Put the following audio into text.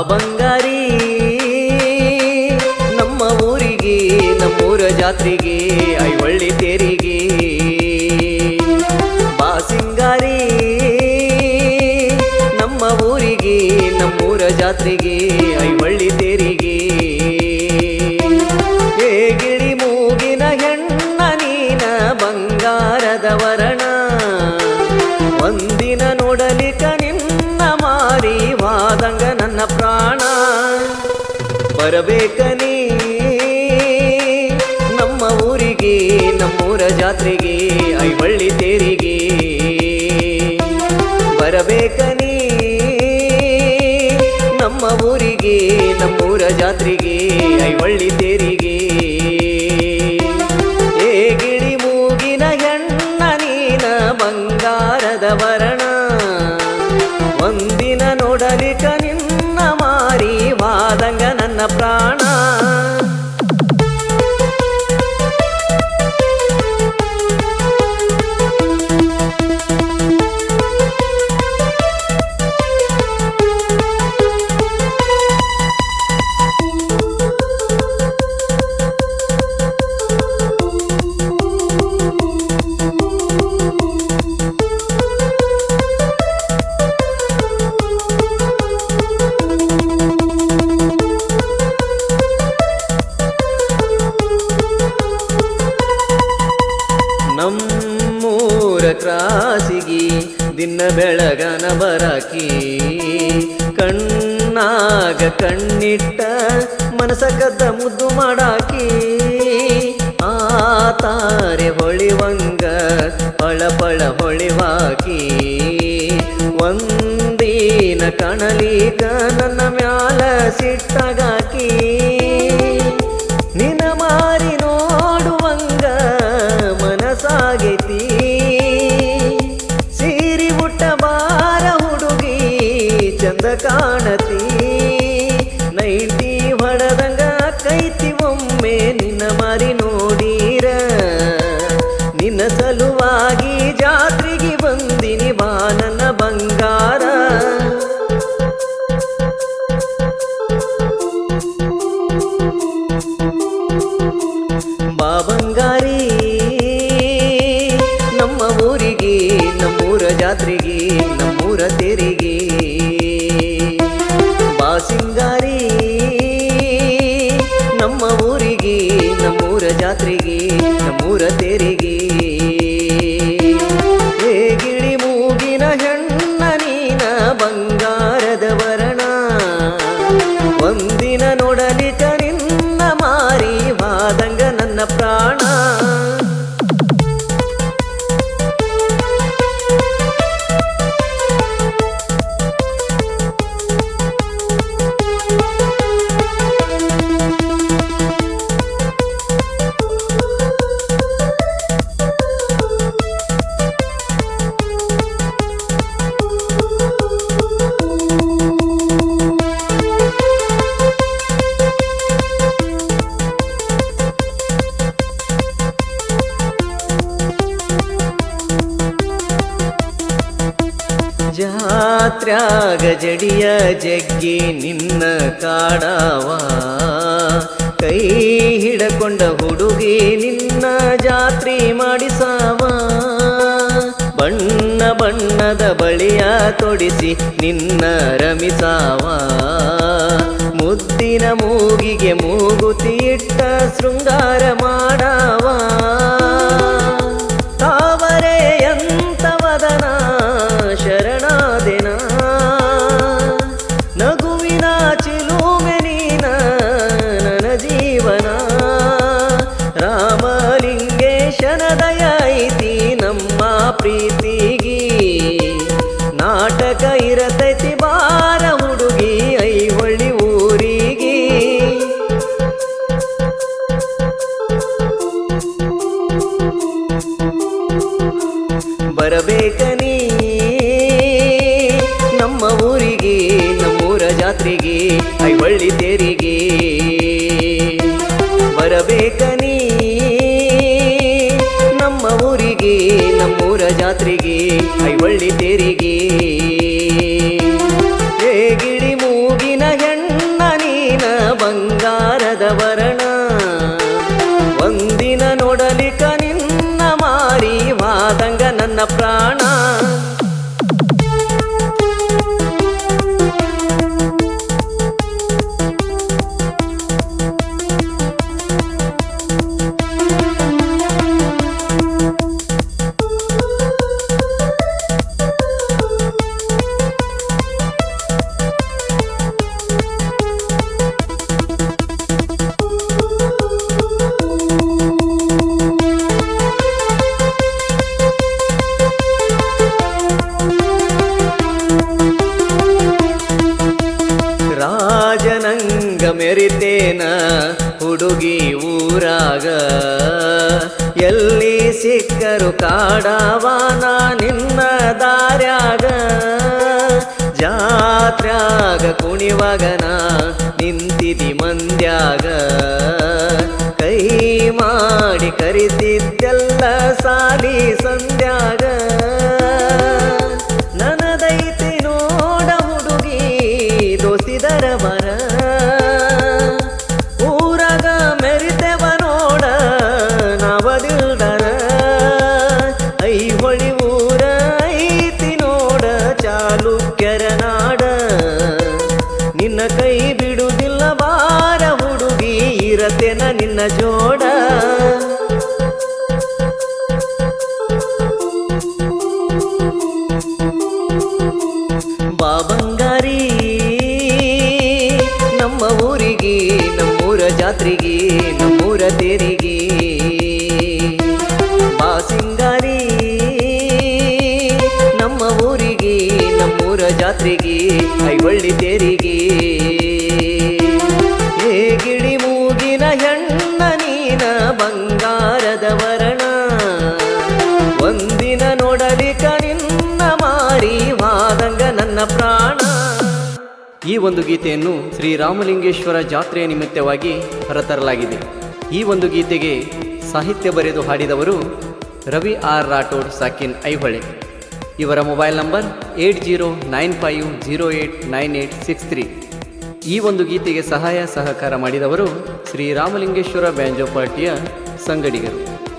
ಬಂಗಾರಿ ನಮ್ಮ ಊರಿಗೆ ನಮ್ಮೂರ ಜಾತ್ರೆಗೆ ಐವಳ್ಳಿ ತೇರಿಗೆ ಬಾ ಸಿಂಗಾರಿ ನಮ್ಮ ಊರಿಗೆ ನಮ್ಮೂರ ಜಾತ್ರೆಗೆ ಐವಳ್ಳಿ ತೇರಿಗೆ ಹೇ ಗಿಳಿ ಮೂಗಿನ ಹೆಣ್ಣ ನೀನ ಬಂಗಾರದ ವರ್ಣ ಒಂದಿನ ನೋಡಲಿಕ ನಿನ್ನ ಮಾರಿ ವಾದಂಗ ನನ್ನ ಪ್ರಾಣ ಬರಬೇಕನಿ ನಮ್ಮ ಊರಿಗೆ ನಮ್ಮೂರ ಜಾತ್ರೆಗೆ ಐವಳ್ಳಿ ತೇರಿಗೆ ಬರಬೇಕನಿ ನಮ್ಮ ಊರಿಗೆ ನಮ್ಮೂರ ಜಾತ್ರೆಗೆ ಐವಳ್ಳಿ ತೇರಿಗೆ ಹೇ ಗಿಳಿ ಮೂಗಿನ ಹೆಣ್ಣ ನೀನ ಬಂಗಾರದ ವರ್ಣ ಒಂದಿನ ನೋಡಲಿಕ ನಿನ್ನ ಮಾರಿ ವಾದಂಗ ನನ್ನ ಪ್ರಾಣ ನಮ್ಮೂರ ಕ್ರಾಸಿಗಿ ದಿನ ಬೆಳಗನ ಬರಾಕಿ ಕಣ್ಣಾಗ ಕಣ್ಣಿಟ್ಟ ಮನಸ ಕದ್ದ ಮುದ್ದು ಮಾಡಾಕಿ ಆ ತಾರೆ ಹೊಳಿವಂಗ ಪಳಪಳ ಹೊಳಿವಾಕಿ ಒಂದಿನ ಕಣಲೀಗ ನನ್ನ ಮ್ಯಾಲ ಸಿಟ್ಟಾಗಾಕಿ ನಿನ ಮಾರಿ ನೋಡುವಂಗ ಮನಸಾಗೈತಿ ಸೀರಿ ಉಟ್ಟ ಬಾರ ಹುಡುಗಿ ಚಂದ ಕಾಣತಿ ನೈಟಿ ಹೊಡೆದಂಗ ಕೈತಿ ಒಮ್ಮೆ ನಿನ್ನ ಮಾರಿ ನೋಡೀರ ನಿನ್ನ ಸಲುವಾಗಿ ಜಾತ್ರೆಗೆ ಬಂದಿನಿ ಬಾ ನನ್ನ ಬಂಗಾರ ಬಾ ಬಂಗಾರಿ ನಮ್ಮ ಊರಿಗೆ ನಮ್ಮೂರ ಜಾತ್ರೆಗೆ ನಮ್ಮೂರ ತೇರಿಗೆ ಬಾ ಸಿಂಗಾರಿ ನಮ್ಮ ಊರಿಗೆ ನಮ್ಮೂರ ಜಾತ್ರೆಗೆ ನಮ್ಮೂರ ತೇರಿಗೆ ಹೇ ಗಿಳಿ ಮೂಗಿನ ಹೆಣ್ಣ ನೀನ ಬಂಗಾರದ ವರ್ಣ ಒಂದಿನ ನೋಡಲಿಕ ನಿನ್ನ ಮಾರಿ ವಾದಂಗ ನನ್ನ ಪ್ರಾಣ ಜಾತ್ರ್ಯಾಗ ಜಡಿಯ ಜಗ್ಗಿ ನಿನ್ನ ಕಾಡವ ಕೈ ಹಿಡಕೊಂಡ ಹುಡುಗಿ ನಿನ್ನ ಜಾತ್ರೆ ಮಾಡಿಸಾವ ಬಣ್ಣ ಬಣ್ಣದ ಬಳಿಯ ತೊಡಿಸಿ ನಿನ್ನ ರಮಿಸಾವ ಮುದ್ದಿನ ಮೂಗಿಗೆ ಮೂಗುತಿ ಇಟ್ಟ ಶೃಂಗಾರ ಮಾಡವ ತಾವರೆ ಅಂತವದನ ಶರಣಾದೆನ ನಗುವಿನ ಚಿಲುಮೆ ನೀನ ನನ್ನ ಜೀವನ ರಾಮಲಿಂಗೇಶನ ದಯ ಐತಿ ನಮ್ಮ ಪ್ರೀತಿಗಿ ನಾಟಕ ಇರತೈತಿ ಬಾರ ಹುಡುಗಿ ಐವಳ್ಳಿ ಊರಿಗೆ ಬರಬೇಕನಿ ನಮ್ಮ ಊರಿಗೆ ನಮ್ಮೂರ ಜಾತ್ರೆಗೆ ಐವಳ್ಳಿ ತೇರಿಗೆ ಬರಬೇಕನಿ ನಮ್ಮ ಊರಿಗೆ ನಮ್ಮೂರ ಜಾತ್ರೆಗೆ ಐವಳ್ಳಿ ತೇರಿಗೆ ಹೇ ಗಿಳಿ ಮೂಗಿನ ನನ್ನ ಪ್ರಾಣ. ರಾಜನಂಗ ಮೆರಿತೇನ ಹುಡುಗಿ ಊರಾಗ, ಎಲ್ಲಿ ಸಿಕ್ಕರು ಕಾಡವಾನ ನಿನ್ನ ದಾರ್ಯಾಗ. ಜಾತ್ರ್ಯಾಗ ಕುಣಿವಾಗನ ನಿಂತಿದಿ ಮಂದ್ಯಾಗ, ಕೈ ಮಾಡಿ ಕರೆಸಿದ್ದೆಲ್ಲ ಸಾಲಿ ಸಂಧ್ಯಾಗ. ನನದೈತಿ ನೋಡ ಹುಡುಗಿ ದೋಸಿದರ ಮರ, ಊರಾಗ ಮೆರಿತೆವ ನೋಡ ನಾವದಿಲ್ದರ. ಐಹೊಳಿ ಊರ ಐತಿ ನೋಡ ಚಾಲುಕ್ಯರ ನಾಡ, ನಿನ್ನ ಕೈ ಬಿಡುವುದಿಲ್ಲ ಬಾರ ಹುಡುಗಿ ಇರತೆನ ನಿನ್ನ ಜೋಡ. ಬಾಬಂಗಾರಿ ನಮ್ಮ ಊರಿಗೆ, ನಮ್ಮೂರ ಜಾತ್ರೆಗೆ, ನಮ್ಮೂರ ತೇರಿಗೆ. ಬಾ ಸಿಂಗಾರಿ ನಮ್ಮ ಊರಿಗೆ, ನಮ್ಮೂರ ಜಾತ್ರೆಗೆ, ಐವಳ್ಳಿ ತೇರಿಗೆ. ಹೇ ಗಿಳಿ ಮೂಗಿನ ಹೆಣ್ಣ ನೀನ ಬಂಗಾರದ ವರ್ಣ, ಒಂದಿನ ನೋಡಲಿಕ ನಿನ್ನ ಮಾರಿ ವಾದಂಗ ನನ್ನ ಪ್ರಾಣ. ಈ ಒಂದು ಗೀತೆಯನ್ನು ಶ್ರೀರಾಮಲಿಂಗೇಶ್ವರ ಜಾತ್ರೆಯ ನಿಮಿತ್ತವಾಗಿ ಹೊರತರಲಾಗಿದೆ. ಈ ಒಂದು ಗೀತೆಗೆ ಸಾಹಿತ್ಯ ಬರೆದು ಹಾಡಿದವರು ರವಿ ಆರ್ ರಾಠೋಡ್ ಸಾಕಿನ್ ಐಹೊಳೆ. ಇವರ ಮೊಬೈಲ್ ನಂಬರ್ 8095089863. ಈ ಒಂದು ಗೀತೆಗೆ ಸಹಾಯ ಸಹಕಾರ ಮಾಡಿದವರು ಶ್ರೀರಾಮಲಿಂಗೇಶ್ವರ ಬ್ಯಾಂಜೋ ಪಾರ್ಟಿಯ ಸಂಗಡಿಗರು.